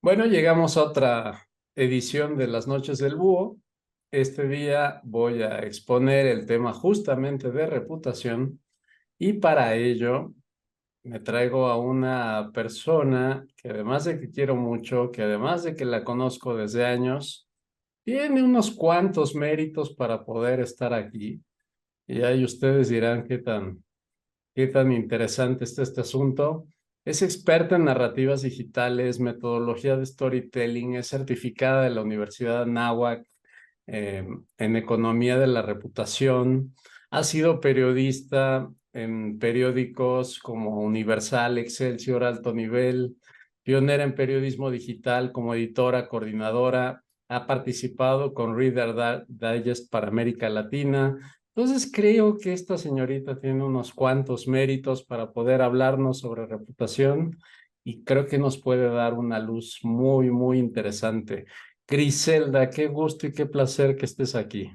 Bueno, llegamos a otra edición de las Noches del Búho. Este día voy a exponer el tema justamente de reputación y para ello me traigo a una persona que además de que quiero mucho, que además de que la conozco desde años, tiene unos cuantos méritos para poder estar aquí. Y ahí ustedes dirán qué tan interesante está este asunto. Es experta en narrativas digitales, metodología de storytelling, es certificada de la Universidad Anáhuac en economía de la reputación. Ha sido periodista en periódicos como Universal, Excelsior, Alto Nivel, pionera en periodismo digital como editora, coordinadora. Ha participado con Reader Digest para América Latina. Entonces creo que esta señorita tiene unos cuantos méritos para poder hablarnos sobre reputación y creo que nos puede dar una luz muy, muy interesante. Griselda, qué gusto y qué placer que estés aquí.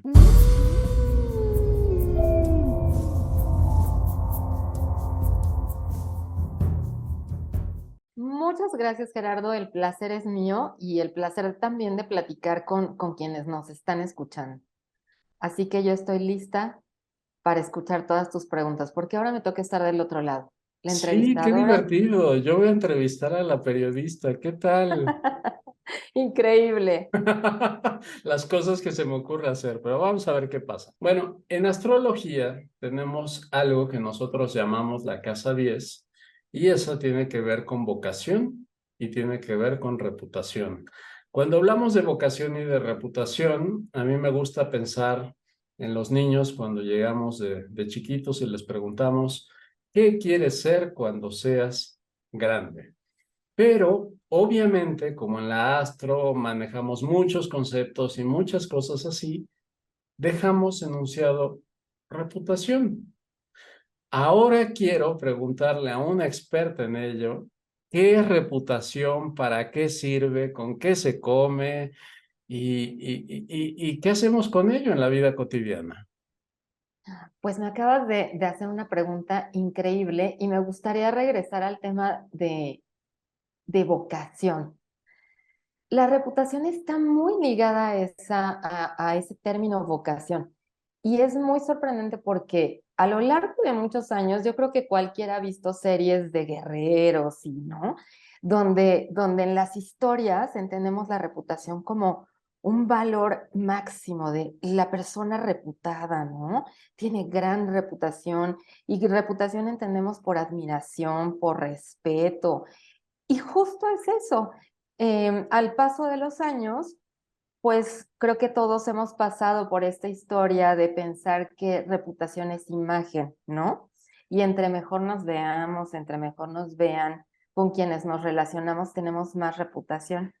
Muchas gracias, Gerardo. El placer es mío y el placer también de platicar con quienes nos están escuchando. Así que yo estoy lista para escuchar todas tus preguntas, porque ahora me toca estar del otro lado. La Sí, qué entrevistadora, divertido. Yo voy a entrevistar a la periodista. ¿Qué tal? increíble. Las cosas que se me ocurre hacer, pero vamos a ver qué pasa. Bueno, en astrología tenemos algo que nosotros llamamos la casa 10 y eso tiene que ver con vocación y tiene que ver con reputación. Cuando hablamos de vocación y de reputación, a mí me gusta pensar en los niños cuando llegamos de chiquitos y les preguntamos, ¿qué quieres ser cuando seas grande? Pero obviamente, como en la astro manejamos muchos conceptos y muchas cosas así, dejamos enunciado reputación. Ahora quiero preguntarle a una experta en ello, ¿qué es reputación? ¿Para qué sirve? ¿Con qué se come? ¿Y qué hacemos con ello en la vida cotidiana? Pues me acabas de hacer una pregunta increíble y me gustaría regresar al tema de vocación. La reputación está muy ligada a ese término vocación. Y es muy sorprendente porque a lo largo de muchos años, yo creo que cualquiera ha visto series de guerreros y, ¿no? Donde en las historias entendemos la reputación como un valor máximo de la persona reputada, ¿no? Tiene gran reputación y reputación entendemos por admiración, por respeto. Y justo es eso. Al paso de los años, pues creo que todos hemos pasado por esta historia de pensar que reputación es imagen, ¿no? Y entre mejor nos veamos, entre mejor nos vean, con quienes nos relacionamos, tenemos más reputación.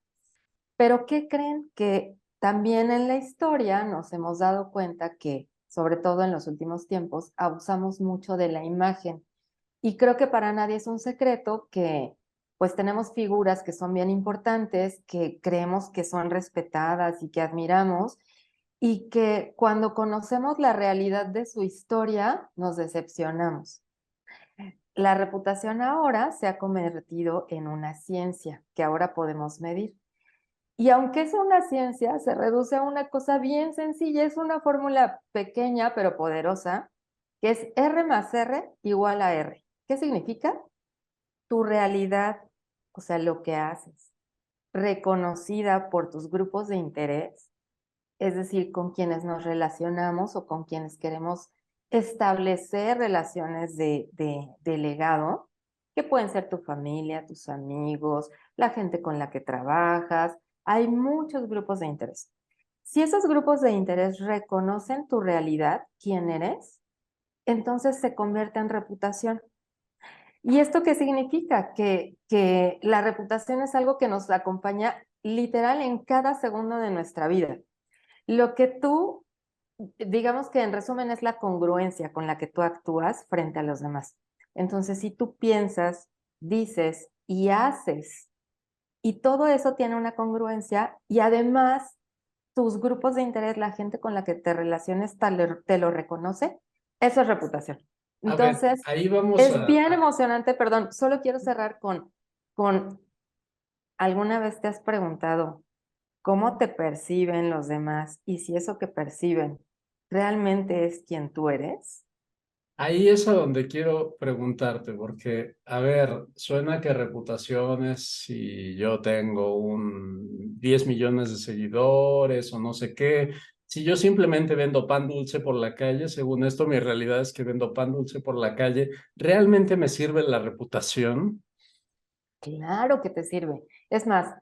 Pero ¿qué creen? Que también en la historia nos hemos dado cuenta que, sobre todo en los últimos tiempos, abusamos mucho de la imagen. Y creo que para nadie es un secreto que pues tenemos figuras que son bien importantes, que creemos que son respetadas y que admiramos, y que cuando conocemos la realidad de su historia nos decepcionamos. La reputación ahora se ha convertido en una ciencia que ahora podemos medir. Y aunque es una ciencia, se reduce a una cosa bien sencilla, es una fórmula pequeña pero poderosa, que es R más R igual a R. ¿Qué significa? Tu realidad, o sea, lo que haces, reconocida por tus grupos de interés, es decir, con quienes nos relacionamos o con quienes queremos establecer relaciones de legado, que pueden ser tu familia, tus amigos, la gente con la que trabajas. Hay muchos grupos de interés. Si esos grupos de interés reconocen tu realidad, quién eres, entonces se convierte en reputación. ¿Y esto qué significa? Que la reputación es algo que nos acompaña literal en cada segundo de nuestra vida. Lo que tú, digamos que en resumen es la congruencia con la que tú actúas frente a los demás. Entonces, si tú piensas, dices y haces, y todo eso tiene una congruencia, y además tus grupos de interés, la gente con la que te relaciones, te lo reconoce, eso es reputación. A ver, Entonces, ahí vamos es bien emocionante, perdón, solo quiero cerrar con ¿alguna vez te has preguntado cómo te perciben los demás y si eso que perciben realmente es quien tú eres? Ahí es a donde quiero preguntarte, porque, a ver, suena que reputaciones, si yo tengo 10 millones de seguidores o no sé qué, si yo simplemente vendo pan dulce por la calle, según esto, mi realidad es que vendo pan dulce por la calle, ¿realmente me sirve la reputación? Claro que te sirve. Es más,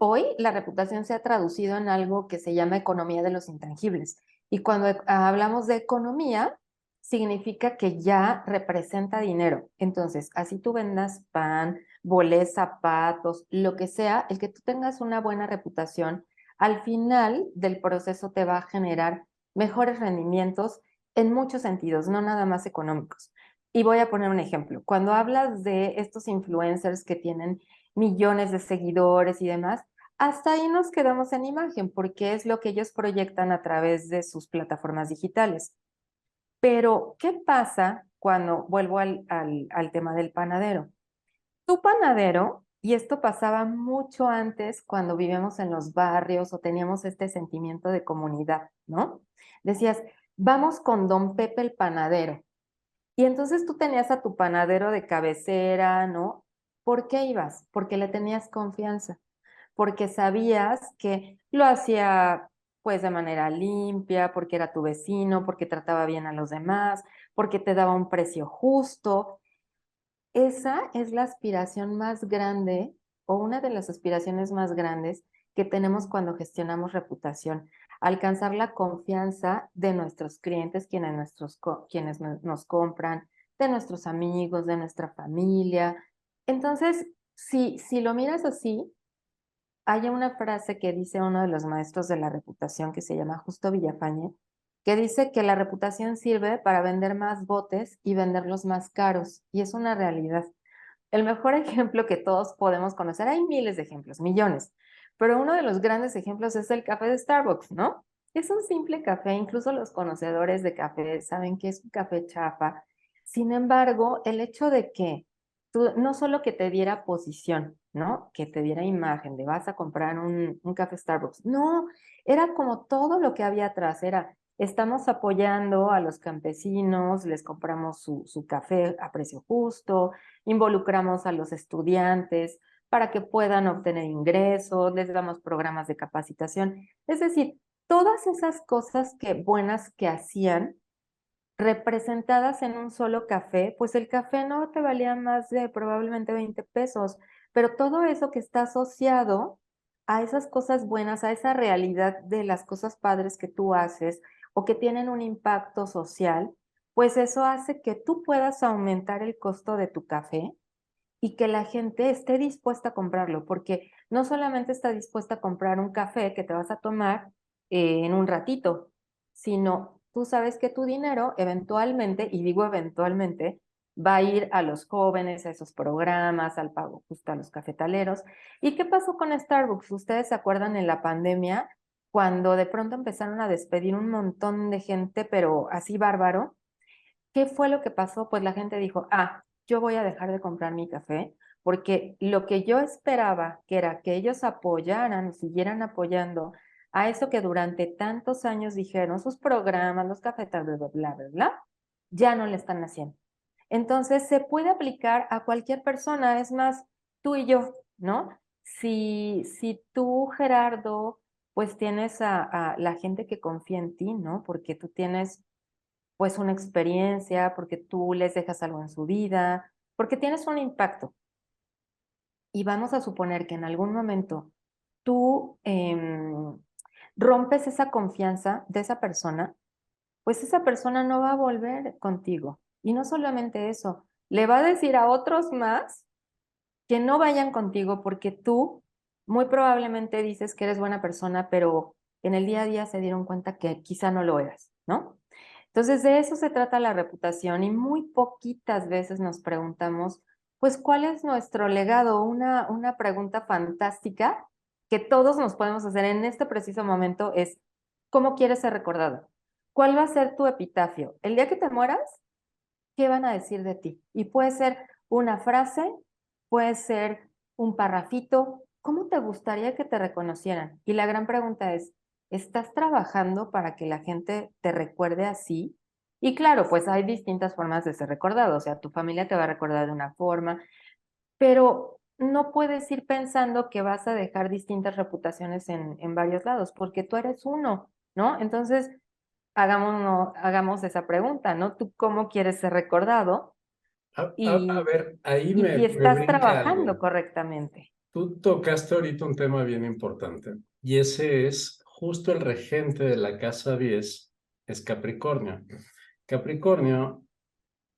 hoy la reputación se ha traducido en algo que se llama economía de los intangibles. Y cuando hablamos de economía, significa que ya representa dinero. Entonces, así tú vendas pan, bolés, zapatos, lo que sea, el que tú tengas una buena reputación, al final del proceso te va a generar mejores rendimientos en muchos sentidos, no nada más económicos. Y voy a poner un ejemplo. Cuando hablas de estos influencers que tienen millones de seguidores y demás, hasta ahí nos quedamos en imagen porque es lo que ellos proyectan a través de sus plataformas digitales. Pero, ¿qué pasa cuando vuelvo al tema del panadero? Tu panadero, y esto pasaba mucho antes cuando vivíamos en los barrios o teníamos este sentimiento de comunidad, ¿no? Decías, vamos con don Pepe el panadero. Y entonces tú tenías a tu panadero de cabecera, ¿no? ¿Por qué ibas? Porque le tenías confianza, porque sabías que lo hacía pues de manera limpia, porque era tu vecino, porque trataba bien a los demás, porque te daba un precio justo. Esa es la aspiración más grande o una de las aspiraciones más grandes que tenemos cuando gestionamos reputación, alcanzar la confianza de nuestros clientes, quienes nos compran, de nuestros amigos, de nuestra familia. Entonces, si lo miras así, hay una frase que dice uno de los maestros de la reputación que se llama Justo Villafañe, que dice que la reputación sirve para vender más botes y venderlos más caros, y es una realidad. El mejor ejemplo que todos podemos conocer, hay miles de ejemplos, millones, pero uno de los grandes ejemplos es el café de Starbucks, ¿no? Es un simple café, incluso los conocedores de café saben que es un café chafa. Sin embargo, el hecho de que tú, no solo que te diera posición, ¿no? Que te diera imagen de vas a comprar un café Starbucks, no, era como todo lo que había atrás, era estamos apoyando a los campesinos, les compramos su café a precio justo, involucramos a los estudiantes para que puedan obtener ingresos, les damos programas de capacitación. Es decir, todas esas cosas que buenas que hacían representadas en un solo café, pues el café no te valía más de probablemente 20 pesos, pero todo eso que está asociado a esas cosas buenas, a esa realidad de las cosas padres que tú haces o que tienen un impacto social, pues eso hace que tú puedas aumentar el costo de tu café y que la gente esté dispuesta a comprarlo, porque no solamente está dispuesta a comprar un café que te vas a tomar en un ratito, sino tú sabes que tu dinero eventualmente, y digo eventualmente, va a ir a los jóvenes, a esos programas, al pago justo a los cafetaleros. ¿Y qué pasó con Starbucks? ¿Ustedes se acuerdan en la pandemia cuando de pronto empezaron a despedir un montón de gente, pero así bárbaro? ¿Qué fue lo que pasó? Pues la gente dijo, yo voy a dejar de comprar mi café porque lo que yo esperaba, que era que ellos apoyaran, siguieran apoyando a eso que durante tantos años dijeron, sus programas, los cafetales, bla, bla, bla, bla, ya no le están haciendo. Entonces se puede aplicar a cualquier persona, es más, tú y yo, ¿no? Si tú, Gerardo, pues tienes a la gente que confía en ti, ¿no? Porque tú tienes pues una experiencia, porque tú les dejas algo en su vida, porque tienes un impacto. Y vamos a suponer que en algún momento tú rompes esa confianza de esa persona, pues esa persona no va a volver contigo. Y no solamente eso, le va a decir a otros más que no vayan contigo porque tú muy probablemente dices que eres buena persona, pero en el día a día se dieron cuenta que quizá no lo eras, ¿no? Entonces, de eso se trata la reputación y muy poquitas veces nos preguntamos, pues, ¿cuál es nuestro legado? Una pregunta fantástica que todos nos podemos hacer en este preciso momento es, ¿cómo quieres ser recordado? ¿Cuál va a ser tu epitafio? El día que te mueras, ¿qué van a decir de ti? Y puede ser una frase, puede ser un parrafito, ¿cómo te gustaría que te reconocieran? Y la gran pregunta es, ¿estás trabajando para que la gente te recuerde así? Y claro, pues hay distintas formas de ser recordado, o sea, tu familia te va a recordar de una forma, pero no puedes ir pensando que vas a dejar distintas reputaciones en varios lados, porque tú eres uno, ¿no? Entonces, hagamos esa pregunta, ¿no? ¿Tú cómo quieres ser recordado? A Y, ver, ahí y me estás brinca trabajando algo. correctamente. Tú tocaste ahorita un tema bien importante y ese es justo el regente de la casa 10 es Capricornio. Capricornio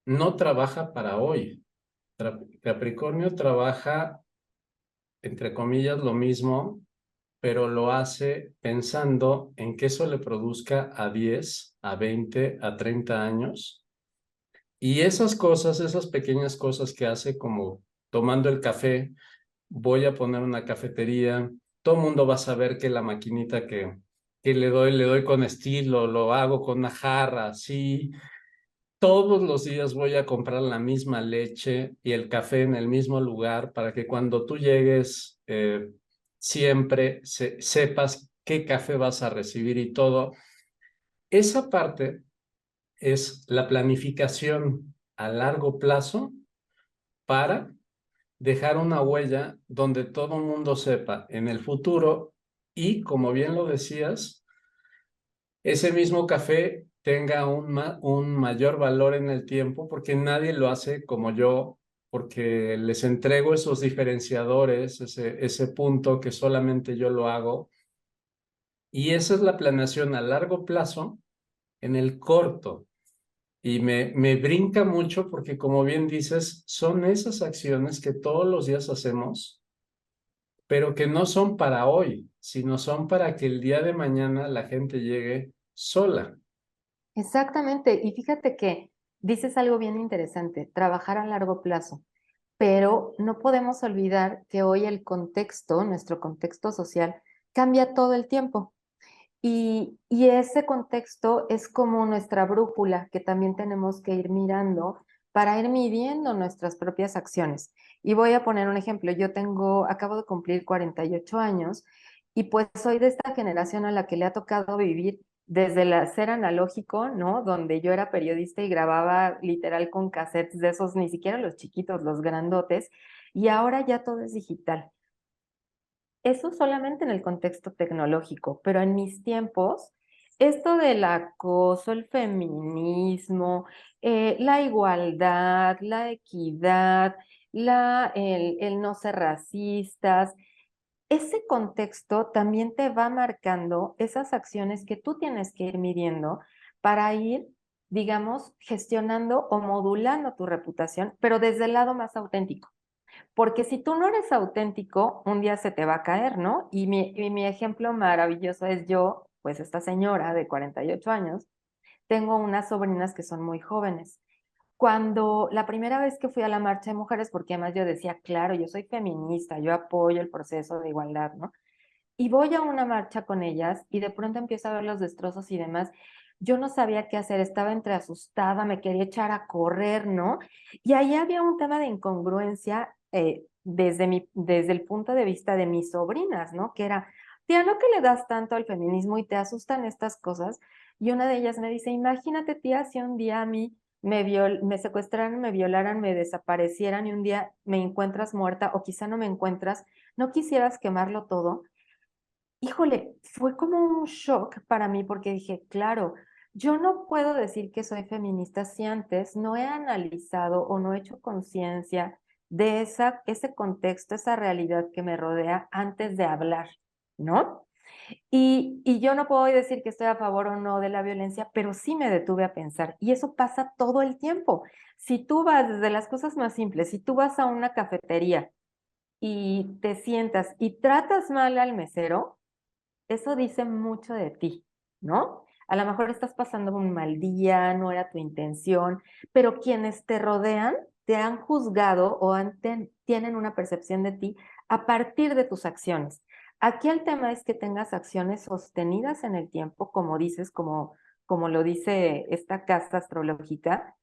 no trabaja para hoy. Capricornio trabaja, entre comillas, lo mismo, pero lo hace pensando en que eso le produzca a 10, a 20, a 30 años. Y esas cosas, esas pequeñas cosas que hace como tomando el café, voy a poner una cafetería, todo el mundo va a saber que la maquinita que le doy con estilo, lo hago con una jarra, así. Todos los días voy a comprar la misma leche y el café en el mismo lugar para que cuando tú llegues siempre sepas qué café vas a recibir y todo. Esa parte es la planificación a largo plazo para dejar una huella donde todo el mundo sepa en el futuro y, como bien lo decías, ese mismo café tenga un mayor valor en el tiempo porque nadie lo hace como yo, porque les entrego esos diferenciadores, ese punto que solamente yo lo hago. Y esa es la planeación a largo plazo en el corto. Y me brinca mucho porque, como bien dices, son esas acciones que todos los días hacemos, pero que no son para hoy, sino son para que el día de mañana la gente llegue sola. Exactamente. Y fíjate que dices algo bien interesante, trabajar a largo plazo, pero no podemos olvidar que hoy el contexto, nuestro contexto social, cambia todo el tiempo. Y ese contexto es como nuestra brújula que también tenemos que ir mirando para ir midiendo nuestras propias acciones. Y voy a poner un ejemplo. Acabo de cumplir 48 años y pues soy de esta generación a la que le ha tocado vivir desde el ser analógico, ¿no? Donde yo era periodista y grababa literal con cassettes de esos, ni siquiera los chiquitos, los grandotes, y ahora ya todo es digital. Eso solamente en el contexto tecnológico, pero en mis tiempos, esto del acoso, el feminismo, la igualdad, la equidad, el no ser racistas, ese contexto también te va marcando esas acciones que tú tienes que ir midiendo para ir, digamos, gestionando o modulando tu reputación, pero desde el lado más auténtico. Porque si tú no eres auténtico, un día se te va a caer, ¿no? Y mi ejemplo maravilloso es yo, pues esta señora de 48 años, tengo unas sobrinas que son muy jóvenes. Cuando la primera vez que fui a la marcha de mujeres, porque además yo decía, claro, yo soy feminista, yo apoyo el proceso de igualdad, ¿no? Y voy a una marcha con ellas y de pronto empiezo a ver los destrozos y demás. Yo no sabía qué hacer, estaba entre asustada, me quería echar a correr, ¿no? Y ahí había un tema de incongruencia desde el punto de vista de mis sobrinas, ¿no? Que era, tía, ¿no que le das tanto al feminismo y te asustan estas cosas? Y una de ellas me dice, imagínate, tía, si un día a mí me secuestraran, me violaran, me desaparecieran y un día me encuentras muerta o quizá no me encuentras, ¿no quisieras quemarlo todo? Híjole, fue como un shock para mí porque dije, claro, yo no puedo decir que soy feminista si antes no he analizado o no he hecho conciencia de ese contexto, esa realidad que me rodea antes de hablar, ¿no? Y yo no puedo decir que estoy a favor o no de la violencia, pero sí me detuve a pensar. Y eso pasa todo el tiempo. Si tú vas desde las cosas más simples, si tú vas a una cafetería y te sientas y tratas mal al mesero, eso dice mucho de ti, ¿no? A lo mejor estás pasando un mal día, no era tu intención, pero quienes te rodean te han juzgado o tienen una percepción de ti a partir de tus acciones. Aquí el tema es que tengas acciones sostenidas en el tiempo, como dices, como lo dice esta casa astrológica,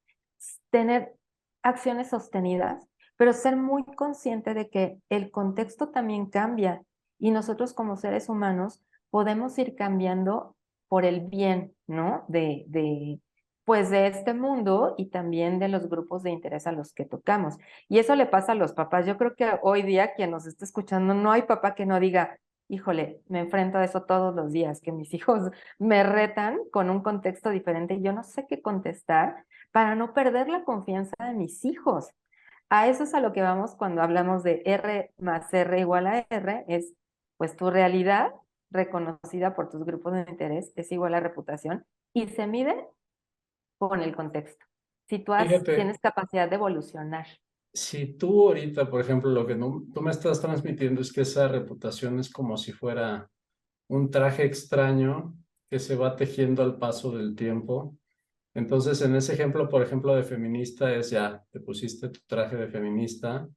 tener acciones sostenidas, pero ser muy consciente de que el contexto también cambia y nosotros como seres humanos podemos ir cambiando por el bien, ¿no? Pues de este mundo y también de los grupos de interés a los que tocamos. Y eso le pasa a los papás. Yo creo que hoy día quien nos está escuchando, no hay papá que no diga, híjole, me enfrento a eso todos los días, que mis hijos me retan con un contexto diferente y yo no sé qué contestar para no perder la confianza de mis hijos. A eso es a lo que vamos cuando hablamos de R más R igual a R, es pues tu realidad reconocida por tus grupos de interés es igual a reputación y se mide con el contexto. Si Fíjate, tienes capacidad de evolucionar. si tú ahorita, por ejemplo, lo que tú me estás transmitiendo es que esa reputación es como si fuera un traje extraño que se va tejiendo al paso del tiempo. Entonces, en ese ejemplo, por ejemplo, de feminista es ya, te pusiste tu traje de feminista,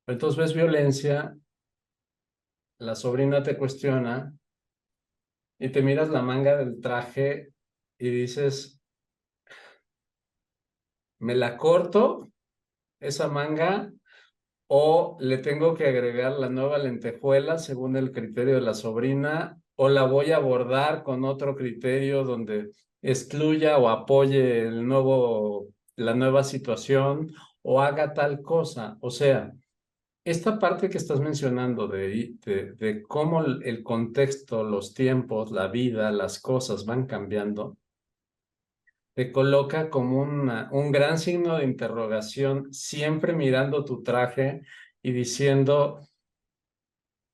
entonces ves violencia, la sobrina te cuestiona y te miras la manga del traje y dices, ¿me la corto esa manga o le tengo que agregar la nueva lentejuela según el criterio de la sobrina o la voy a abordar con otro criterio donde excluya o apoye la nueva situación o haga tal cosa? O sea, esta parte que estás mencionando de cómo el contexto, los tiempos, la vida, las cosas van cambiando, te coloca como un gran signo de interrogación, siempre mirando tu traje y diciendo,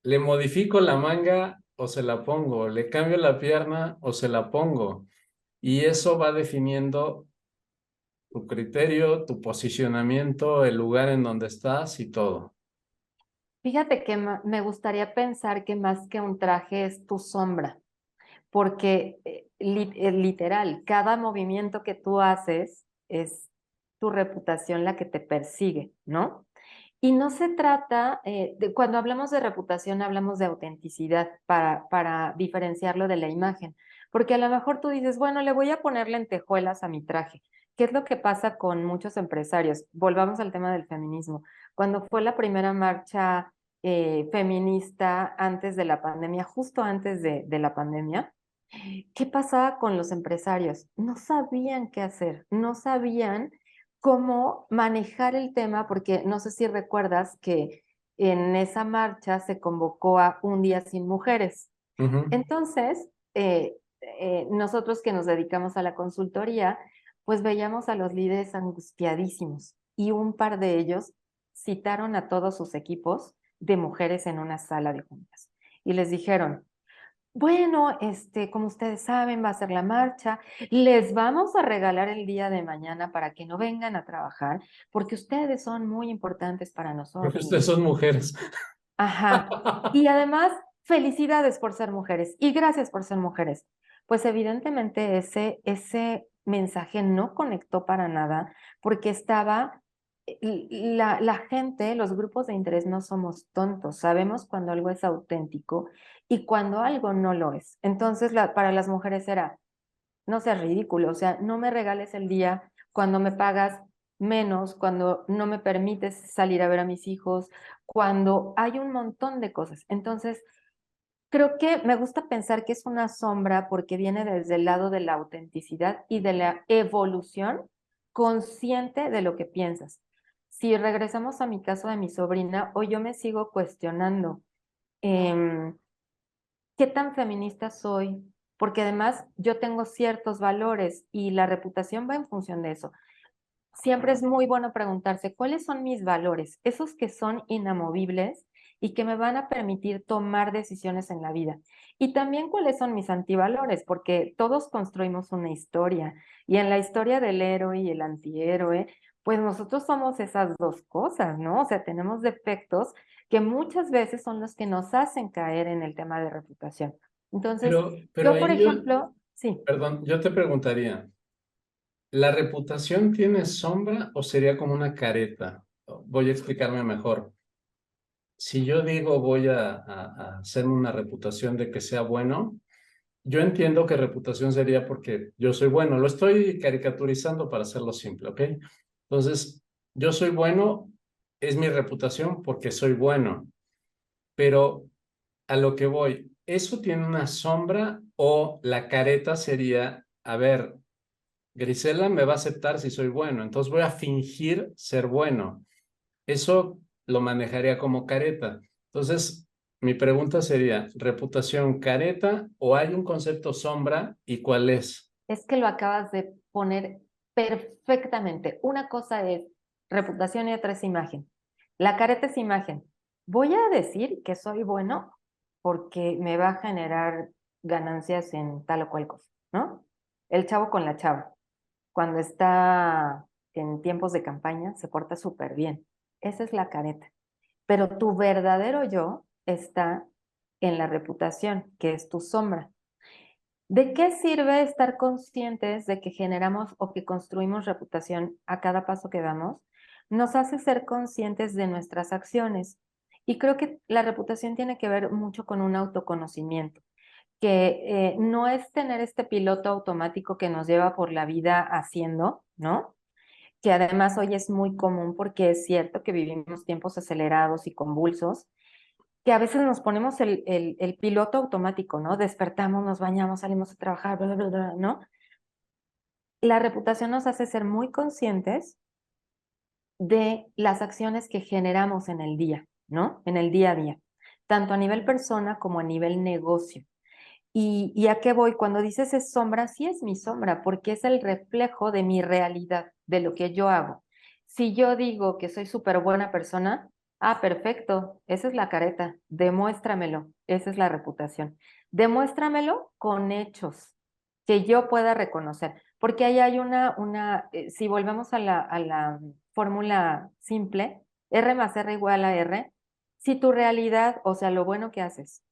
¿le modifico la manga o se la pongo? ¿Le cambio la pierna o se la pongo? Y eso va definiendo tu criterio, tu posicionamiento, el lugar en donde estás y todo. Fíjate que me gustaría pensar que más que un traje es tu sombra, porque literal, cada movimiento que tú haces es tu reputación la que te persigue, ¿no? Y no se trata, cuando hablamos de reputación, hablamos de autenticidad para diferenciarlo de la imagen, porque a lo mejor tú dices, bueno, le voy a poner lentejuelas a mi traje. ¿Qué es lo que pasa con muchos empresarios? Volvamos al tema del feminismo. Cuando fue la primera marcha feminista antes de la pandemia, justo antes de la pandemia, ¿qué pasaba con los empresarios? No sabían qué hacer, no sabían cómo manejar el tema, porque no sé si recuerdas que en esa marcha se convocó a un día sin mujeres. Ujú. Entonces, nosotros que nos dedicamos a la consultoría, pues veíamos a los líderes angustiadísimos y un par de ellos citaron a todos sus equipos de mujeres en una sala de juntas y les dijeron, bueno, como ustedes saben, va a ser la marcha. Les vamos a regalar el día de mañana para que no vengan a trabajar, porque ustedes son muy importantes para Porque ustedes nosotros. son mujeres. Ajá. Y además, felicidades por ser mujeres y gracias por ser mujeres. Pues evidentemente ese mensaje no conectó para nada porque estaba, la gente, los grupos de interés no somos tontos, sabemos cuando algo es auténtico y cuando algo no lo es. Entonces, para las mujeres era, no seas ridículo, o sea, no me regales el día cuando me pagas menos, cuando no me permites salir a ver a mis hijos, cuando hay un montón de cosas. Entonces, creo que me gusta pensar que es una sombra porque viene desde el lado de la autenticidad y de la evolución consciente de lo que piensas. Si regresamos a mi caso de mi sobrina, hoy yo me sigo cuestionando. em, ¿Qué tan feminista soy? Porque además yo tengo ciertos valores y la reputación va en función de eso. Siempre es muy bueno preguntarse cuáles son mis valores, esos que son inamovibles y que me van a permitir tomar decisiones en la vida. Y también cuáles son mis antivalores, porque todos construimos una historia y en la historia del héroe y el antihéroe, pues nosotros somos esas dos cosas, ¿no? O sea, tenemos defectos que muchas veces son los que nos hacen caer en el tema de reputación. Entonces, Pero yo, por ahí yo, ejemplo, sí. perdón, yo te preguntaría, ¿la reputación tiene sombra o sería como una careta? Voy a explicarme mejor. Si yo digo voy a hacerme una reputación de que sea bueno, yo entiendo que reputación sería porque yo soy bueno. Lo estoy caricaturizando para hacerlo simple, ¿ok? Entonces, yo soy bueno es mi reputación porque soy bueno, pero a lo que voy, ¿eso tiene una sombra o la careta sería, a ver, Grisela me va a aceptar si soy bueno, entonces voy a fingir ser bueno? Eso lo manejaría como careta. Entonces, mi pregunta sería, ¿reputación careta o hay un concepto sombra y cuál es? Es que lo acabas de poner perfectamente. Una cosa es reputación y otra es imagen. La careta es imagen. Voy a decir que soy bueno porque me va a generar ganancias en tal o cual cosa, ¿no? El chavo con la chava, cuando está en tiempos de campaña, se porta súper bien. Esa es la careta. Pero tu verdadero yo está en la reputación, que es tu sombra. ¿De qué sirve estar conscientes de que generamos o que construimos reputación a cada paso que damos? Nos hace ser conscientes de nuestras acciones. Y creo que la reputación tiene que ver mucho con un autoconocimiento, que no es tener este piloto automático que nos lleva por la vida haciendo, ¿no? Que además hoy es muy común porque es cierto que vivimos tiempos acelerados y convulsos, que a veces nos ponemos el piloto automático, ¿no? Despertamos, nos bañamos, salimos a trabajar, bla, bla, bla, ¿no? La reputación nos hace ser muy conscientes de las acciones que generamos en el día, ¿no? En el día a día, tanto a nivel persona como a nivel negocio. ¿Y a qué voy? Cuando dices es sombra, sí es mi sombra, porque es el reflejo de mi realidad, de lo que yo hago. Si yo digo que soy súper buena persona, ah, perfecto, esa es la careta, demuéstramelo, esa es la reputación. Demuéstramelo con hechos que yo pueda reconocer, porque ahí hay si volvemos a la fórmula simple, R más R igual a R, si tu realidad, o sea, lo bueno que haces,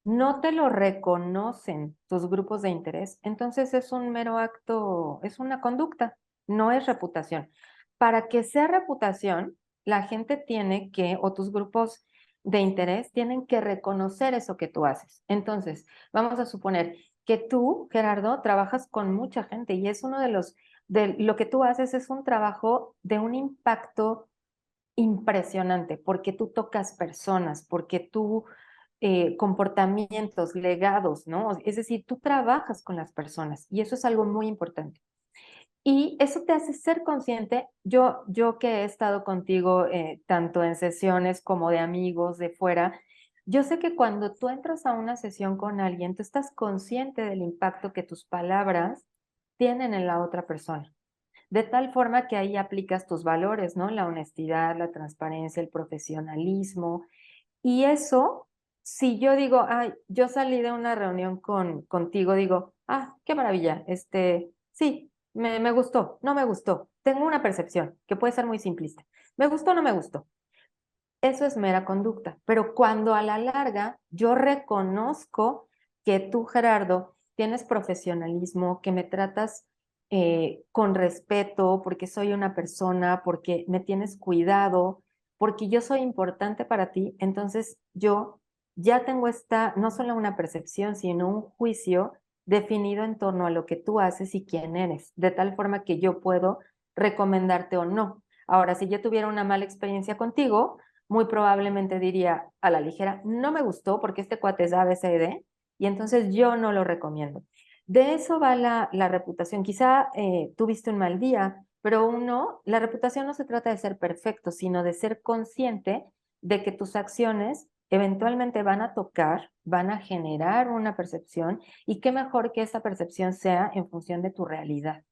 no te lo reconocen tus grupos de interés, entonces es un mero acto, es una conducta, no es reputación. Para que sea reputación, la gente tiene que, o tus grupos de interés tienen que reconocer eso que tú haces. Entonces, vamos a suponer que tú, Gerardo, trabajas con mucha gente y es uno de lo que tú haces es un trabajo de un impacto impresionante, porque tú tocas personas, porque tú comportamientos, legados, ¿no? Es decir, tú trabajas con las personas y eso es algo muy importante. Y eso te hace ser consciente, yo que he estado contigo tanto en sesiones como de amigos de fuera, yo sé que cuando tú entras a una sesión con alguien, tú estás consciente del impacto que tus palabras tienen en la otra persona. De tal forma que ahí aplicas tus valores, ¿no? La honestidad, la transparencia, el profesionalismo. Y eso, si yo digo, ay, yo salí de una reunión contigo, digo, ah, qué maravilla, sí, me gustó, no me gustó. Tengo una percepción que puede ser muy simplista. Me gustó, no me gustó. Eso es mera conducta. Pero cuando a la larga yo reconozco que tú, Gerardo, tienes profesionalismo, que me tratas con respeto, porque soy una persona, porque me tienes cuidado, porque yo soy importante para ti, entonces yo ya tengo no solo una percepción, sino un juicio definido en torno a lo que tú haces y quién eres, de tal forma que yo puedo recomendarte o no. Ahora, si yo tuviera una mala experiencia contigo, muy probablemente diría a la ligera, no me gustó porque este cuate es ABCD y entonces yo no lo recomiendo. De eso va la reputación. Quizá tuviste un mal día, pero la reputación no se trata de ser perfecto, sino de ser consciente de que tus acciones eventualmente van a tocar, van a generar una percepción y qué mejor que esa percepción sea en función de tu realidad.